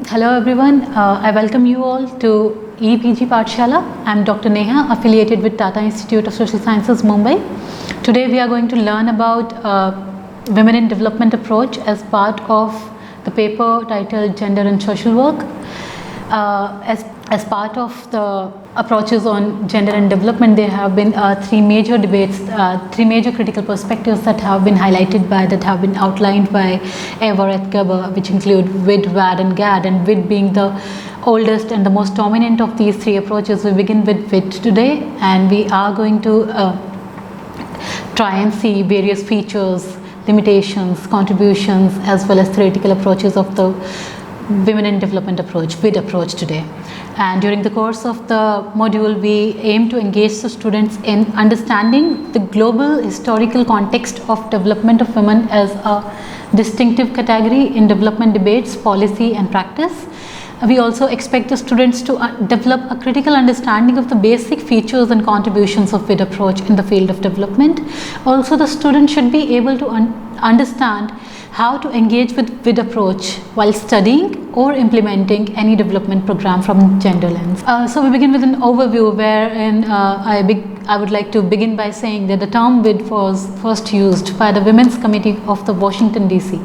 Hello everyone, I welcome you all to EPG Pathshala. I am Dr. Neha, affiliated with Tata Institute of Social Sciences, Mumbai. Today we are going to learn about Women in Development approach as part of the paper titled Gender and Social Work. As part of the approaches on gender and development, there have been three major debates, three major critical perspectives that have been outlined by Eva Redgeber, which include WID, WAD and GAD, and WID being the oldest and the most dominant of these three approaches. We begin with WID today, and we are going to try and see various features, limitations, contributions, as well as theoretical approaches of the Women in Development approach, WID approach today. And during the course of the module, we aim to engage the students in understanding the global historical context of development of women as a distinctive category in development debates, policy and practice. We also expect the students to develop a critical understanding of the basic features and contributions of WID approach in the field of development. Also, the student should be able to understand how to engage with WID approach while studying or implementing any development program from gender lens. So we begin with an overview wherein I would like to begin by saying that the term WID was first used by the Women's Committee of the Washington DC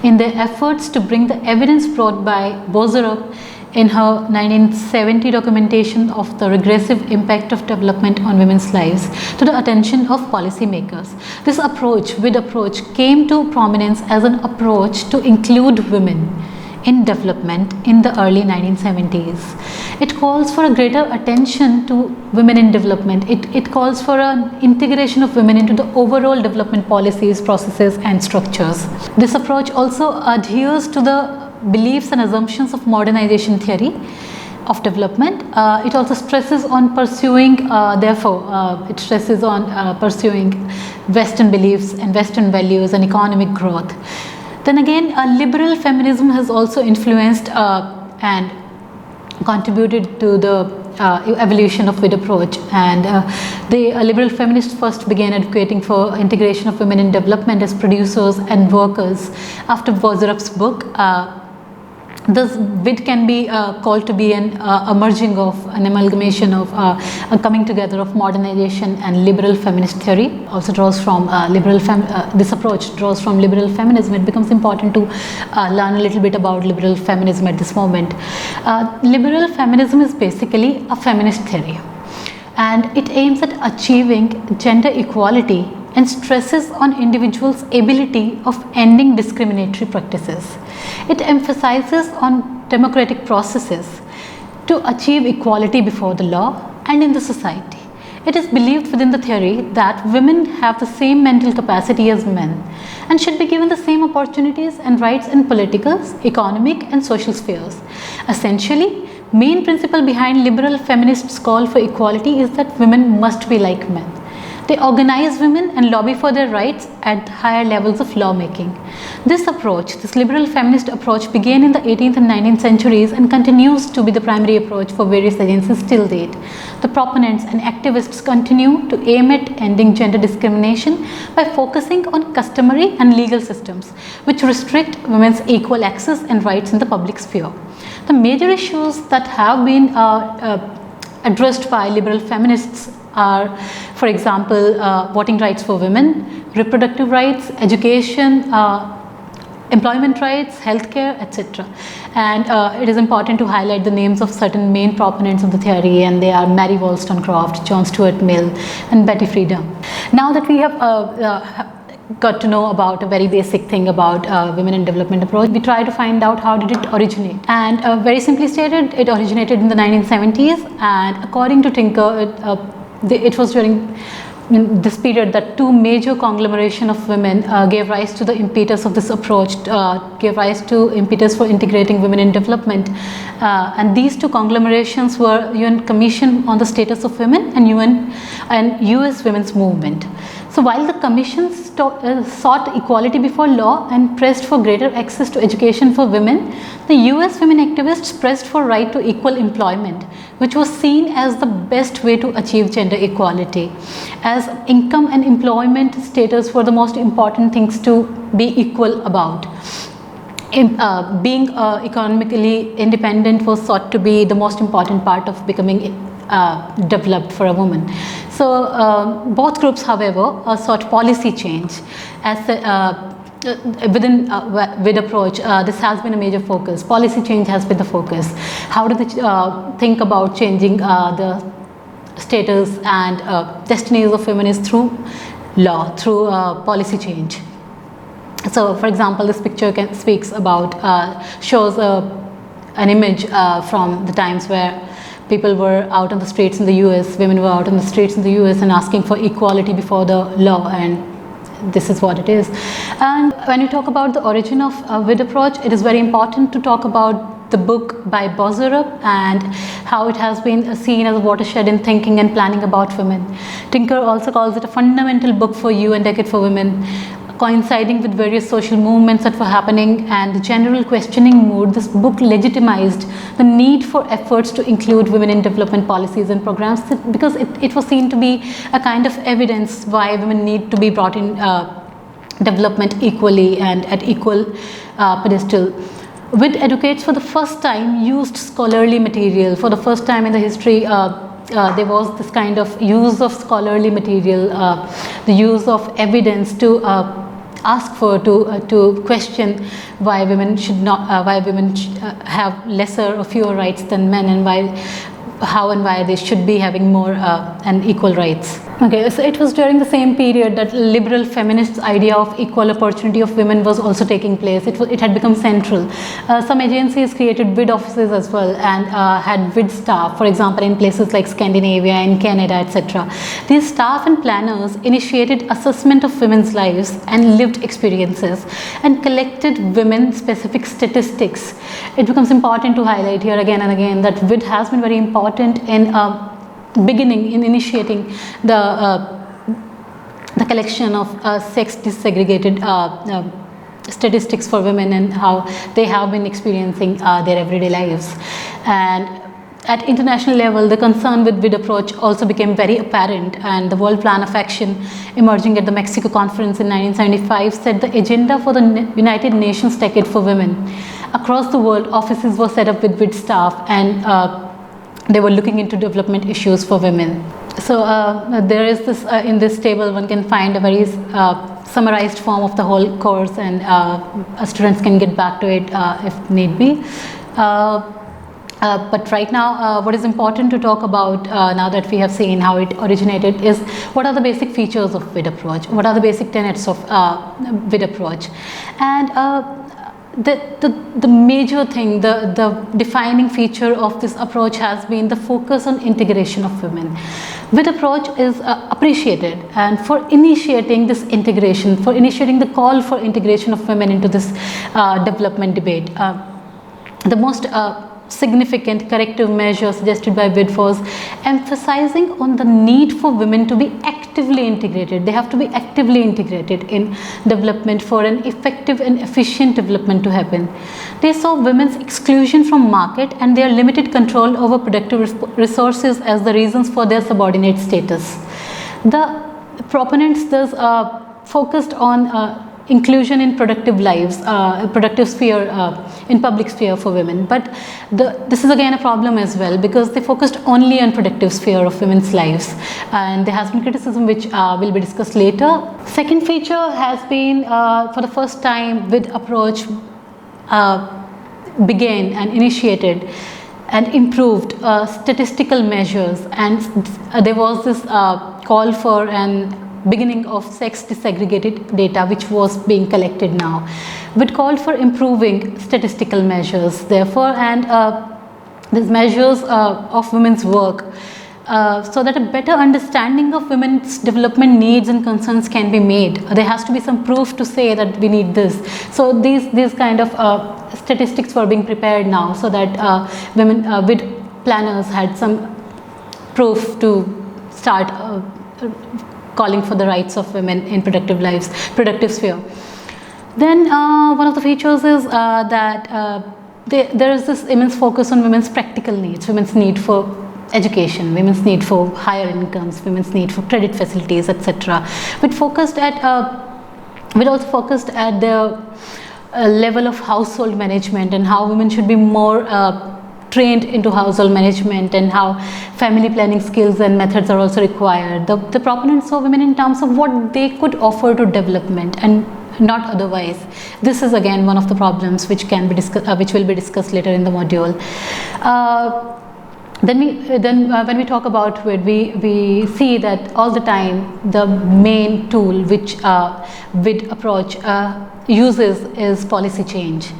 in their efforts to bring the evidence brought by Bozerup in her 1970 documentation of the regressive impact of development on women's lives to the attention of policymakers. This approach, WID approach, came to prominence as an approach to include women in development in the early 1970s. It calls for a greater attention to women in development. It calls for an integration of women into the overall development policies, processes and structures. This approach also adheres to the beliefs and assumptions of modernization theory of development. It also stresses on pursuing, pursuing Western beliefs and Western values and economic growth. Then again, liberal feminism has also influenced and contributed to the evolution of WID approach, and the liberal feminists first began advocating for integration of women in development as producers and workers after Bozerup's book. This WID can be called to be an amalgamation of a coming together of modernization and liberal feminist theory. Also draws from this approach draws from liberal feminism. It becomes important to learn a little bit about liberal feminism at this moment. Liberal feminism is basically a feminist theory, and it aims at achieving gender equality and stresses on individuals' ability of ending discriminatory practices. It emphasizes on democratic processes to achieve equality before the law and in the society. It is believed within the theory that women have the same mental capacity as men and should be given the same opportunities and rights in political, economic and social spheres. Essentially, main principle behind liberal feminists' call for equality is that women must be like men. They organize women and lobby for their rights at higher levels of lawmaking. This approach, this liberal feminist approach, began in the 18th and 19th centuries and continues to be the primary approach for various agencies till date. The proponents and activists continue to aim at ending gender discrimination by focusing on customary and legal systems which restrict women's equal access and rights in the public sphere. The major issues that have been addressed by liberal feminists are, for example, voting rights for women, reproductive rights, education, employment rights, healthcare, etc. And it is important to highlight the names of certain main proponents of the theory, and they are Mary Wollstonecraft, John Stuart Mill, and Betty Friedan. Now that we have got to know about a very basic thing about women in development approach, we try to find out how did it originate. And very simply stated, it originated in the 1970s, and according to Tinker, it was during this period that two major conglomeration of women gave rise to the impetus of this approach, gave rise to impetus for integrating women in development. And these two conglomerations were UN Commission on the Status of Women and US Women's Movement. So while the commissions sought equality before law and pressed for greater access to education for women, the US women activists pressed for right to equal employment, which was seen as the best way to achieve gender equality, as income and employment status were the most important things to be equal about. being economically independent was thought to be the most important part of becoming developed for a woman. So both groups, however, sought policy change. As within WID approach, this has been a major focus. Policy change has been the focus. How do they think about changing the status and destinies of women is through law, through policy change. So, for example, this picture speaks about, shows an image from the times where people were out on the streets in the US, women were out on the streets in the US and asking for equality before the law, and this is what it is. And when you talk about the origin of WID approach, it is very important to talk about the book by Bozerup and how it has been seen as a watershed in thinking and planning about women. Tinker also calls it a fundamental book for you and decade for women. Coinciding with various social movements that were happening and the general questioning mood, this book legitimized the need for efforts to include women in development policies and programs, because it was seen to be a kind of evidence why women need to be brought in development equally and at equal pedestal. WID educates for the first time used scholarly material. For the first time in the history, there was this kind of use of scholarly material, the use of evidence to ask for, to question why women should not, why women have lesser or fewer rights than men, and why, how and why they should be having more and equal rights. Okay, so it was during the same period that liberal feminists' idea of equal opportunity of women was also taking place. It had become central. Some agencies created WID offices as well and had WID staff, for example, in places like Scandinavia, in Canada, etc. These staff and planners initiated assessment of women's lives and lived experiences and collected women-specific statistics. It becomes important to highlight here again and again that WID has been very important in beginning in initiating the collection of sex desegregated statistics for women and how they have been experiencing their everyday lives. And at international level, the concern with WID approach also became very apparent, and the World Plan of Action emerging at the Mexico Conference in 1975 set the agenda for the United Nations Decade for Women. Across the world, offices were set up with WID staff, and they were looking into development issues for women. So there is this, in this table one can find a very summarized form of the whole course, and students can get back to it if need be. But right now, what is important to talk about now that we have seen how it originated is what are the basic features of WID approach, what are the basic tenets of WID approach. And the major thing, the defining feature of this approach has been the focus on integration of women. WID approach is appreciated, and for initiating this integration, for initiating the call for integration of women into this development debate, the most significant corrective measure suggested by WID was emphasizing on the need for women to be actively integrated. They have to be actively integrated in development for an effective and efficient development to happen. They saw women's exclusion from market and their limited control over productive resources as the reasons for their subordinate status. The proponents thus focused on inclusion in productive lives, productive sphere, in public sphere for women. But this is again a problem as well, because they focused only on productive sphere of women's lives, and there has been criticism which will be discussed later. Second feature has been, for the first time, WID approach began and initiated and improved statistical measures, and there was this call for an beginning of sex desegregated data which was being collected now. WID called for improving statistical measures, therefore, and these measures of women's work, so that a better understanding of women's development needs and concerns can be made. There has to be some proof to say that we need this. So these kind of statistics were being prepared now, so that women WID planners had some proof to start calling for the rights of women in productive lives, productive sphere. Then one of the features is that there is this immense focus on women's practical needs, women's need for education, women's need for higher incomes, women's need for credit facilities, etc. WID also focused at the level of household management and how women should be more trained into household management, and how family planning skills and methods are also required. The proponents saw women in terms of what they could offer to development and not otherwise. This is again one of the problems which can be which will be discussed later in the module. Then when we talk about WID, we see that all the time the main tool which WID approach uses is policy change.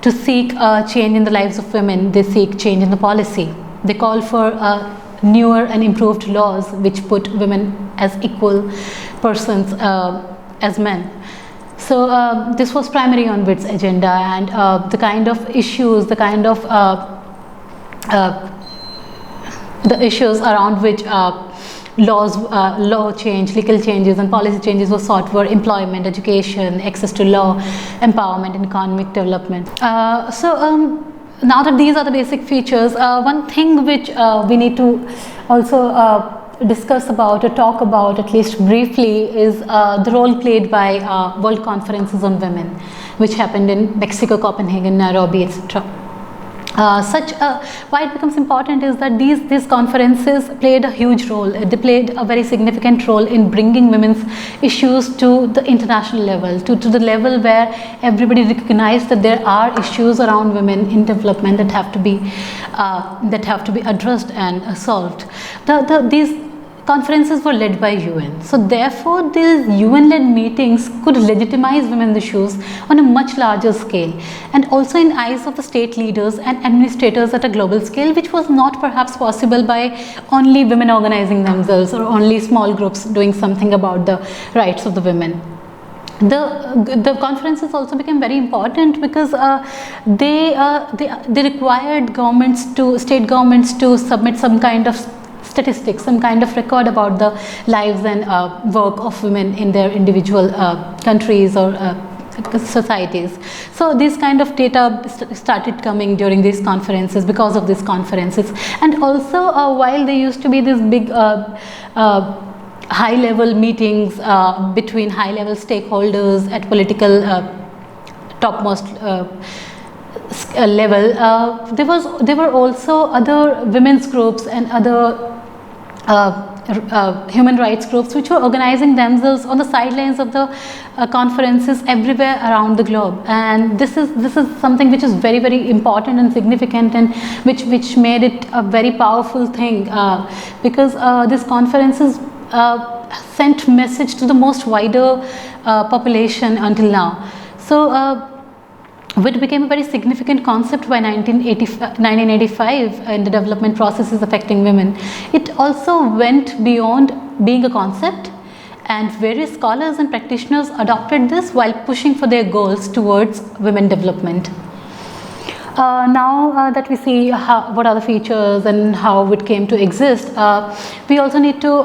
To seek change in the lives of women, they seek change in the policy. They call for newer and improved laws which put women as equal persons as men. So this was primary on WID's agenda, and the kind of issues, the kind of the issues around which law change, legal changes and policy changes were sought were employment, education, access to law, empowerment and economic development. Now that these are the basic features, one thing which we need to also discuss about or talk about at least briefly is the role played by World Conferences on Women, which happened in Mexico, Copenhagen, Nairobi, etc. Why it becomes important is that these conferences played a huge role. They played a very significant role in bringing women's issues to the international level, to the level where everybody recognized that there are issues around women in development that have to be addressed and solved. These conferences were led by UN. So therefore these UN-led meetings could legitimize women's issues on a much larger scale, and also in eyes of the state leaders and administrators at a global scale, which was not perhaps possible by only women organizing themselves or only small groups doing something about the rights of the women. The conferences also became very important because they required state governments to submit some kind of statistics, some kind of record about the lives and work of women in their individual countries or societies. So these kind of data started coming during these conferences, because of these conferences. And also while there used to be this big high level meetings between high level stakeholders at political topmost level, there were also other women's groups and other human rights groups which were organizing themselves on the sidelines of the conferences everywhere around the globe. And this is something which is very, very important and significant, and which made it a very powerful thing, because these conferences sent message to the most wider population until now. So WID became a very significant concept by 1985 in the development processes affecting women. It also went beyond being a concept, and various scholars and practitioners adopted this while pushing for their goals towards women development. Now that we see what are the features and how it came to exist, we also need to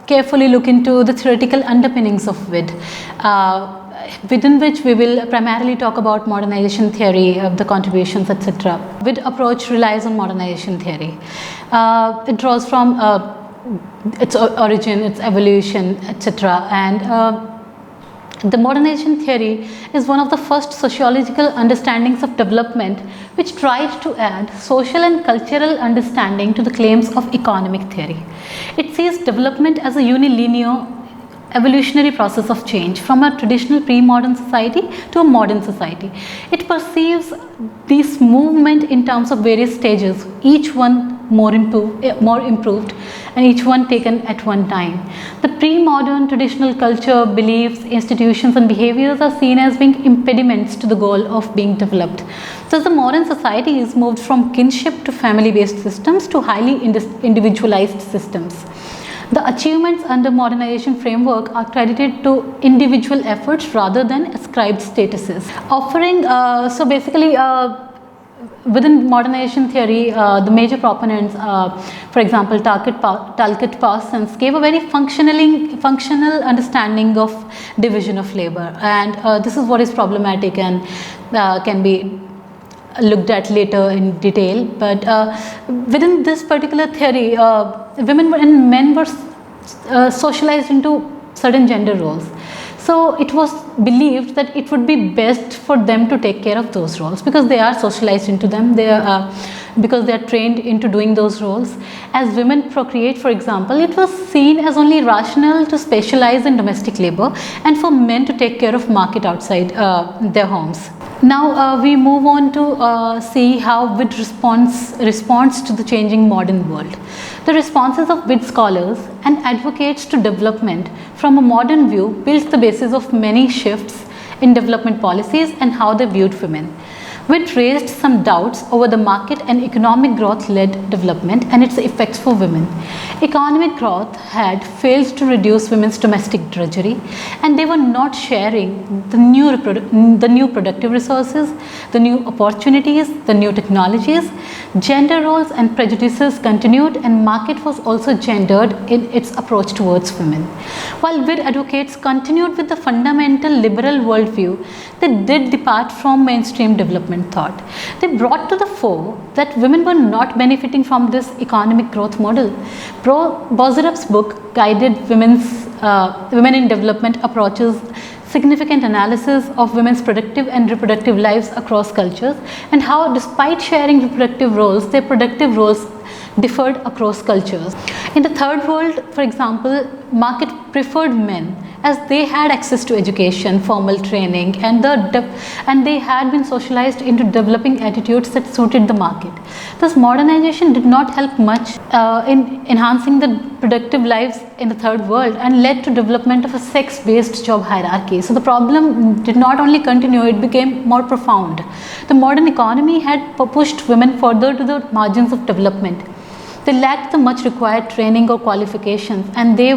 carefully look into the theoretical underpinnings of WID. Within which we will primarily talk about modernization theory, the contributions, etc. WID approach relies on modernization theory. It draws from its origin, its evolution, etc. And the modernization theory is one of the first sociological understandings of development which tried to add social and cultural understanding to the claims of economic theory. It sees development as a unilinear evolutionary process of change from a traditional pre-modern society to a modern society. It perceives this movement in terms of various stages, each one more improved and each one taken at one time. The pre-modern traditional culture, beliefs, institutions and behaviors are seen as being impediments to the goal of being developed. Thus the modern society is moved from kinship to family-based systems to highly individualized systems. The achievements under modernization framework are credited to individual efforts rather than ascribed statuses. Offering, so basically within modernization theory, the major proponents, for example, Talcott Parsons, gave a very functional understanding of division of labor, and this is what is problematic and can be looked at later in detail. But within this particular theory, women and men were socialized into certain gender roles. So it was believed that it would be best for them to take care of those roles because they are socialized into them, because they are trained into doing those roles. As women procreate, for example, it was seen as only rational to specialize in domestic labor and for men to take care of market outside their homes. Now we move on to see how WID responds to the changing modern world. The responses of WID scholars and advocates to development from a modern view builds the basis of many shifts in development policies and how they viewed women. WID raised some doubts over the market and economic growth-led development and its effects for women. Economic growth had failed to reduce women's domestic drudgery, and they were not sharing the new productive resources, the new opportunities, the new technologies. Gender roles and prejudices continued, and market was also gendered in its approach towards women. While WID advocates continued with the fundamental liberal worldview, they did depart from mainstream development thought. They brought to the fore that women were not benefiting from this economic growth model. Bozarab's book guided women in development approaches significant analysis of women's productive and reproductive lives across cultures and how, despite sharing reproductive roles, their productive roles differed across cultures. In the third world, for example, market preferred men as they had access to education, formal training, and they had been socialized into developing attitudes that suited the market. Thus, modernization did not help much in enhancing the productive lives in the third world and led to development of a sex-based job hierarchy. So the problem did not only continue, it became more profound. The modern economy had pushed women further to the margins of development. They lacked the much required training or qualifications, and they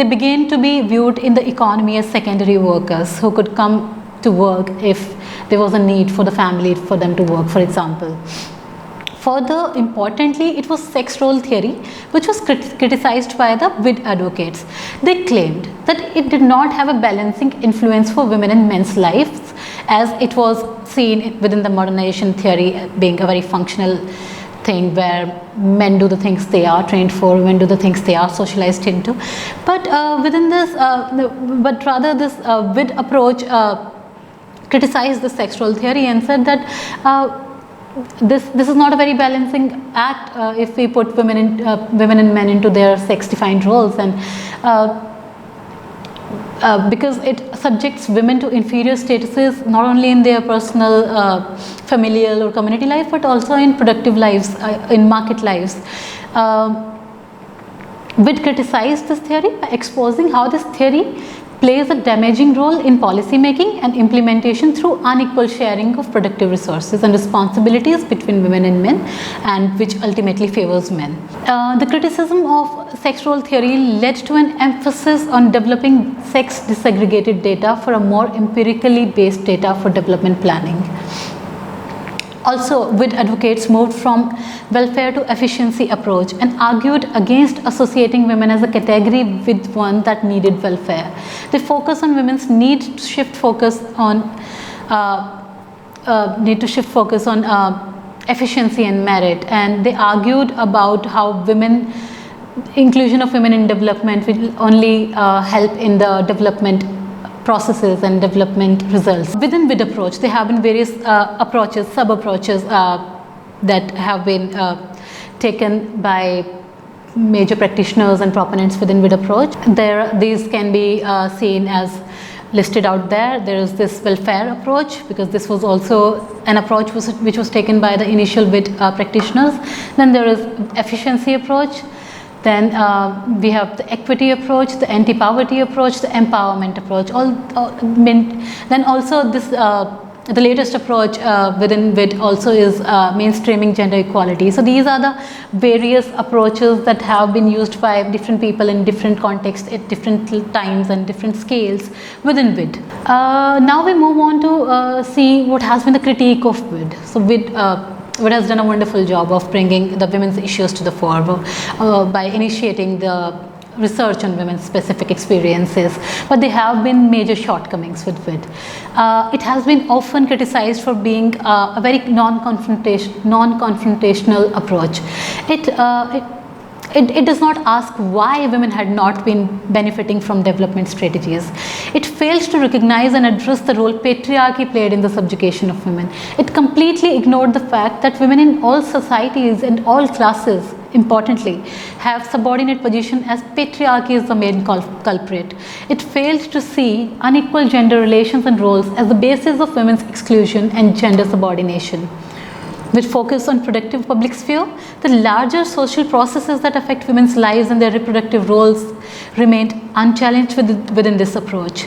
began to be viewed in the economy as secondary workers who could come to work if there was a need for the family for them to work, for example. Further importantly, it was sex role theory which was criticized by the WID advocates. They claimed that it did not have a balancing influence for women and men's lives, as it was seen within the modernization theory being a very functional thing where men do the things they are trained for, women do the things they are socialized into. But within this, but rather this WID approach criticized the sex role theory and said that this is not a very balancing act if we put women and men into their sex-defined roles, and because it subjects women to inferior statuses not only in their personal, familial or community life, but also in productive lives, in market lives. WID criticized this theory by exposing how this theory plays a damaging role in policy making and implementation through unequal sharing of productive resources and responsibilities between women and men, and which ultimately favors men. The criticism of sex role theory led to an emphasis on developing sex disaggregated data for a more empirically based data for development planning. Also, WID advocates moved from welfare to efficiency approach and argued against associating women as a category with one that needed welfare. They focus on women's need to shift focus on efficiency and merit, and they argued about how inclusion of women in development will only help in the development processes and development results. Within WID approach, there have been various approaches, sub-approaches that have been taken by major practitioners and proponents within WID approach. These can be seen as listed out there. There is this welfare approach, because this was also an approach which was taken by the initial WID practitioners. Then there is efficiency approach. Then we have the equity approach, the anti-poverty approach, the empowerment approach. Then also this, the latest approach within WID also is mainstreaming gender equality. So these are the various approaches that have been used by different people in different contexts at different times and different scales within WID. Now we move on to see what has been the critique of WID. So WID has done a wonderful job of bringing the women's issues to the fore by initiating the research on women's specific experiences, but there have been major shortcomings with WID. It has been often criticized for being a very non-confrontational approach. it does not ask why women had not been benefiting from development strategies. It fails to recognize and address the role patriarchy played in the subjugation of women. It completely ignored the fact that women in all societies and all classes, importantly, have subordinate position, as patriarchy is the main culprit. It failed to see unequal gender relations and roles as the basis of women's exclusion and gender subordination. With focus on productive public sphere, the larger social processes that affect women's lives and their reproductive roles remained unchallenged within this approach.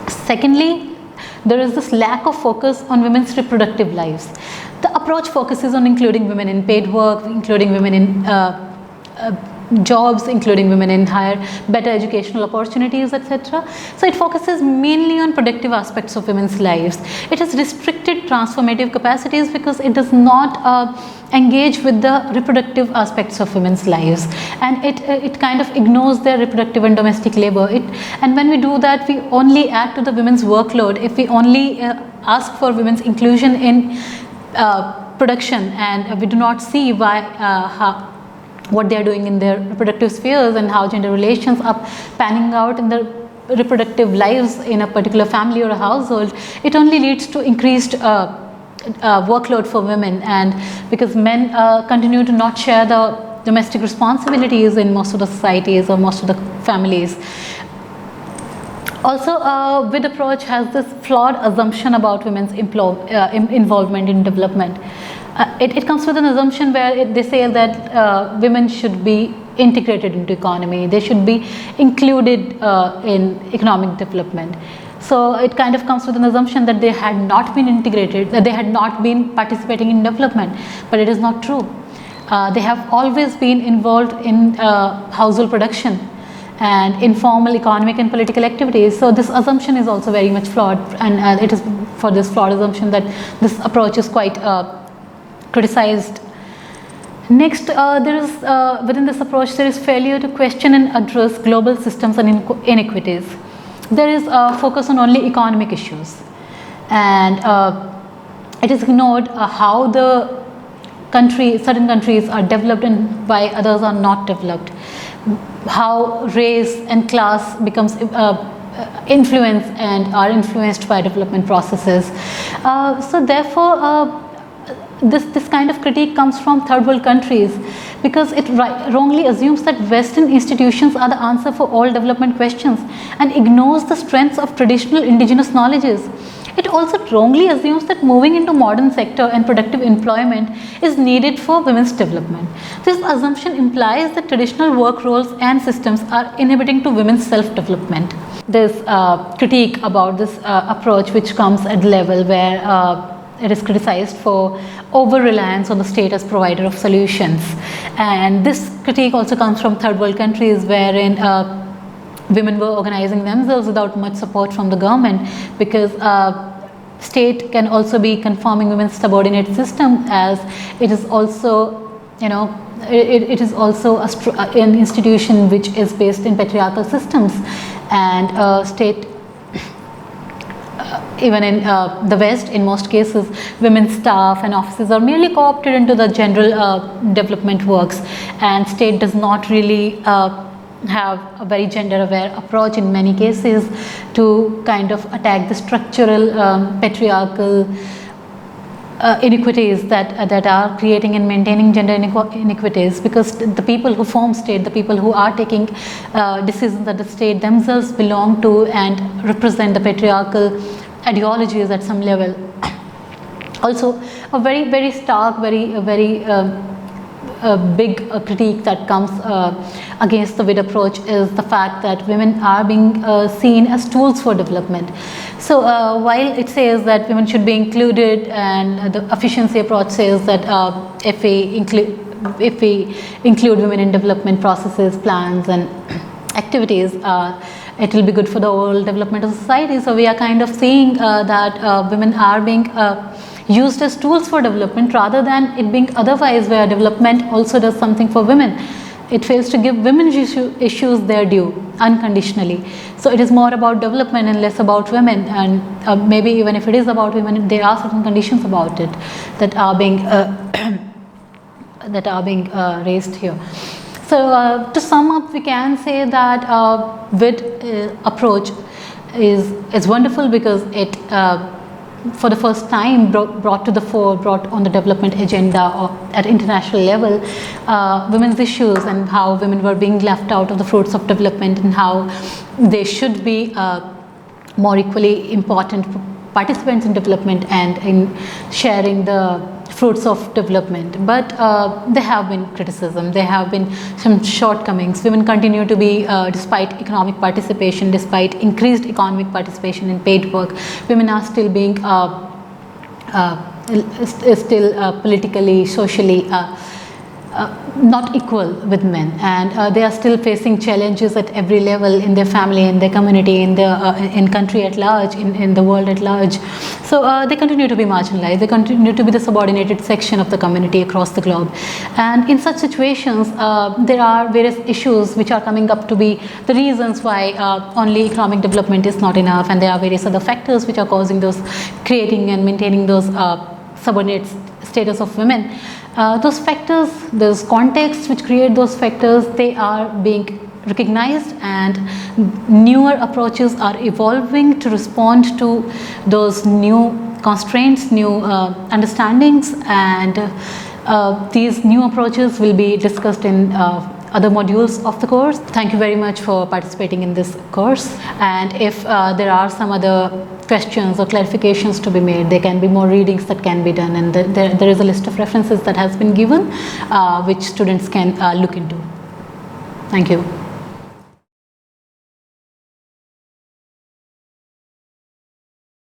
Secondly, there is this lack of focus on women's reproductive lives. The approach focuses on including women in paid work, including women in jobs, including women in better educational opportunities, etc. So it focuses mainly on productive aspects of women's lives. It has restricted transformative capacities because it does not engage with the reproductive aspects of women's lives, and it kind of ignores their reproductive and domestic labor. And when we do that, we only add to the women's workload if we only ask for women's inclusion in production, and we do not see what they are doing in their reproductive spheres and how gender relations are panning out in their reproductive lives in a particular family or a household. It only leads to increased workload for women, and because men continue to not share the domestic responsibilities in most of the societies or most of the families. Also, WID approach has this flawed assumption about women's involvement in development. It comes with an assumption where they say that women should be integrated into economy, they should be included in economic development. So it kind of comes with an assumption that they had not been integrated, that they had not been participating in development, but it is not true. They have always been involved in household production and informal economic and political activities. So this assumption is also very much flawed, and it is for this flawed assumption that this approach is quite criticized. Next, there is within this approach there is failure to question and address global systems and inequities. There is a focus on only economic issues, and it is ignored how the certain countries are developed and why others are not developed, how race and class becomes influence and are influenced by development processes. So therefore, this kind of critique comes from third world countries, because it wrongly assumes that Western institutions are the answer for all development questions and ignores the strengths of traditional indigenous knowledges. It also wrongly assumes that moving into modern sector and productive employment is needed for women's development. This assumption implies that traditional work roles and systems are inhibiting to women's self-development. There's critique about this approach which comes at the level where it is criticized for over-reliance on the state as provider of solutions. And this critique also comes from third world countries wherein women were organizing themselves without much support from the government, because state can also be conforming women's subordinate system, as it is also, it is also an institution which is based in patriarchal systems, and state even in the West, in most cases, women's staff and offices are merely co-opted into the general development works, and state does not really have a very gender-aware approach in many cases to kind of attack the structural patriarchal inequities that are creating and maintaining gender inequities, because the people who form state, the people who are taking decisions at the state themselves belong to and represent the patriarchal ideologies at some level. Also, a very stark, very big critique that comes against the WID approach is the fact that women are being seen as tools for development. So while it says that women should be included, and the efficiency approach says that if we include women in development processes, plans and activities, it will be good for the overall development of society. So we are kind of seeing that women are being used as tools for development rather than it being otherwise, where development also does something for women. It fails to give women's issues their due unconditionally. So it is more about development and less about women, and maybe even if it is about women, there are certain conditions about it that are being raised here. to sum up, we can say that WID approach is wonderful because it for the first time brought to the fore, brought on the development agenda or at international level women's issues and how women were being left out of the fruits of development and how they should be more equally important participants in development and in sharing the fruits of development. But there have been criticism, there have been some shortcomings. Women continue to be, despite economic participation, despite increased economic participation in paid work, women are still being politically, socially not equal with men, and they are still facing challenges at every level in their family, in their community, in the in country at large, in the world at large. So they continue to be marginalized, they continue to be the subordinated section of the community across the globe. And in such situations, there are various issues which are coming up to be the reasons why only economic development is not enough, and there are various other factors which are causing those, creating and maintaining those subordinate status of women. Those factors, those contexts which create those factors, they are being recognized, and newer approaches are evolving to respond to those new constraints, new understandings, and these new approaches will be discussed in other modules of the course. Thank you very much for participating in this course, and if there are some other questions or clarifications to be made, there can be more readings that can be done, and there is a list of references that has been given which students can look into. Thank you.